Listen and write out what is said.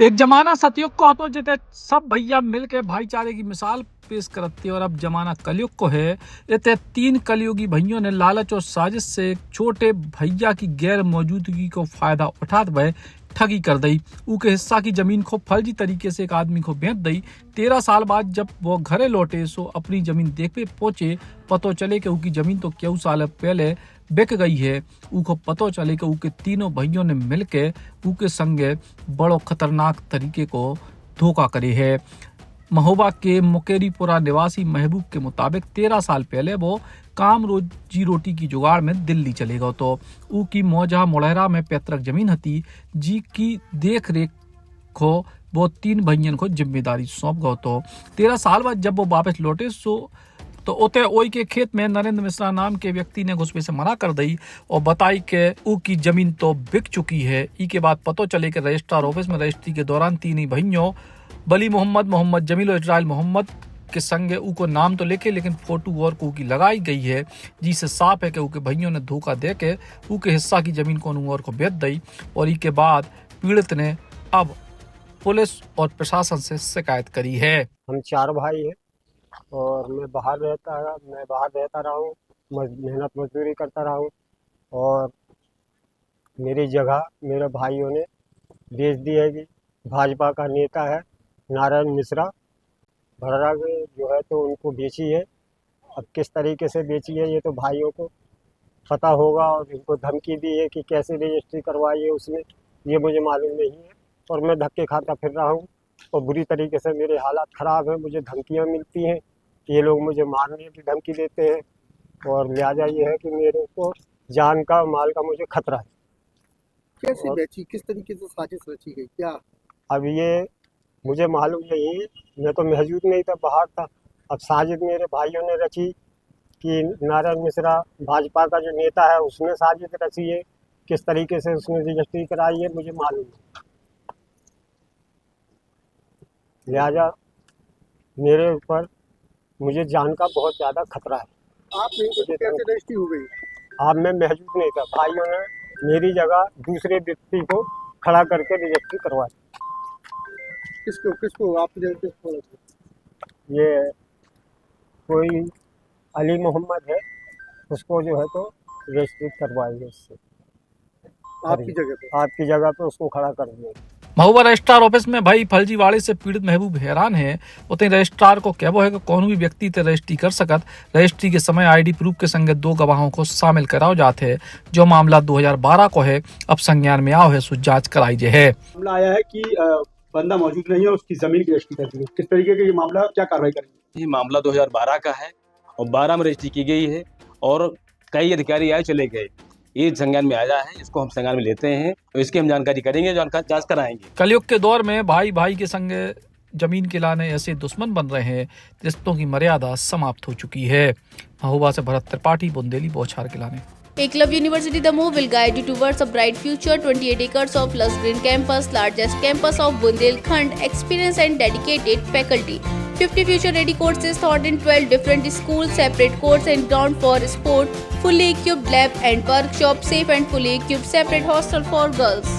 एक जमाना सतयुग को હતો जिते सब भैया मिलके भाईचारे की मिसाल पेश करते और अब जमाना कलयुग को है। इते तीन कलयुगी भाइयों ने लालच और साजिश से एक छोटे भैया की गैर मौजूदगी को फायदा उठाते हुए ठगी कर दी। उके हिस्सा की जमीन को फर्जी तरीके से एक आदमी को बेच दी। 13 साल बाद जब वो घरे लौटे सो अपनी जमीन देखने पहुंचे, पतो चले कि उनकी जमीन तो क्यों साल पहले बिक गई है। उको पतो चले कि उनके तीनों भाइयों ने मिलके उनके संगे बड़ो खतरनाक तरीके को धोखा करे है। महोबा के मुकेरीपुरा निवासी महबूब के मुताबिक 13 साल पहले वो काम रोजी रोटी की जुगाड़ में दिल्ली चले गए तो ऊ की मौजा मुड़ेरा में पैतृक जमीन हती जी की देख रेख को वो तीन भाइयों को जिम्मेदारी सौंप गए तो 13 साल बाद जब वो वापस लौटे सो तो ओते ओई के खेत में नरेंद्र मिश्रा नाम के व्यक्ति ने घुसपे से मना कर दी और बताई कि ऊ की जमीन तो बिक चुकी है। ई के बाद पतो चले कि रजिस्ट्रार ऑफिस में रजिस्ट्री के दौरान तीन ही भाइयों बली मोहम्मद जमील और इजराइल मोहम्मद के संगे ऊ को नाम तो लिखे लेकिन फोटो और को की लगाई गई है, जिससे साफ है कि ऊ के भाइयों ने धोखा दे के ऊ के हिस्सा की जमीन को और को बेच दी। और ई के बाद पीड़ित ने अब पुलिस और प्रशासन से शिकायत करी है। हम 4 भाई हैं और मैं बाहर रहता रहा हूँ, मेहनत मजदूरी करता रहा हूँ और मेरी जगह मेरे भाइयों ने बेच दी है। कि भाजपा का नेता है नारायण मिश्रा भड़रा के जो है तो उनको बेची है। अब किस तरीके से बेची है ये तो भाइयों को पता होगा और इनको धमकी दी है कि कैसे रजिस्ट्री करवाई है उसने, ये मुझे मालूम नहीं है। और मैं धक्के खाता फिर रहा हूँ और बुरी तरीके से मेरे हालात ख़राब हैं, मुझे धमकियाँ मिलती हैं, ये लोग मुझे मारने की धमकी देते हैं और लिहाजा ये है कि मेरे को जान का माल का मुझे खतरा है। कैसे बेची, किस तरीके से साजिश रची गई क्या? अब ये मुझे मालूम नहीं है, मैं तो मौजूद नहीं था, बाहर था। अब साजिश मेरे भाइयों ने रची कि नारायण मिश्रा भाजपा का जो नेता है उसने साजिश रची है, किस तरीके से उसने रजिस्ट्री कराई है मुझे मालूम नहीं। लिहाजा मेरे ऊपर मुझे जान का बहुत ज़्यादा खतरा है। आप नहीं तो कैसे रजिस्ट्री हो गई? अब मैं मौजूद नहीं था, भाइयों ने मेरी जगह दूसरे व्यक्ति को खड़ा करके रजिस्ट्री करवाई। किसको आपकी जगह किसको? ये कोई अली मोहम्मद है, उसको जो है तो रजिस्ट्री करवाई है उससे। आपकी जगह पे उसको खड़ा कर दिया। महुआ रजिस्ट्रार ऑफिस में भाई फर्जीवाड़े से पीड़ित महबूब हैरान है। उतने रजिस्ट्रार को कहबो है कि कौन भी व्यक्ति ते रजिस्ट्री कर सकत। रजिस्ट्री के समय आईडी प्रूफ के संगे 2 गवाहों को शामिल कराओ जाते है। जो मामला 2012 को है अब संज्ञान में आओ है सो जांच कराई जे है। मामला आया है कि बंदा मौजूद नहीं है, उसकी जमीन की रजिस्ट्री कर दी है। किस तरीके का ये मामला, क्या कार्रवाई करेंगे? ये मामला 2012 का है और 12 में रजिस्ट्री की गई है और कई अधिकारी आए चले गए। ये संज्ञान में आया है, इसको हम संज्ञान में लेते हैं और इसकी हम जानकारी करेंगे, जांच कराएंगे। कलयुग के दौर में भाई भाई के संगे जमीन के लाने ऐसे दुश्मन बन रहे हैं, रिश्तों की मर्यादा समाप्त हो चुकी है। महुआ से भरत त्रिपाठी, बुंदेली बौछार के लाने। Eklavya University Damoh will guide you towards a bright future. 28 acres of lush green campus, largest campus of Bundelkhand, experienced and dedicated faculty. 50 future-ready courses taught in 12 different schools, separate courts and ground for sport, fully equipped lab and workshop, safe and fully equipped separate hostel for girls.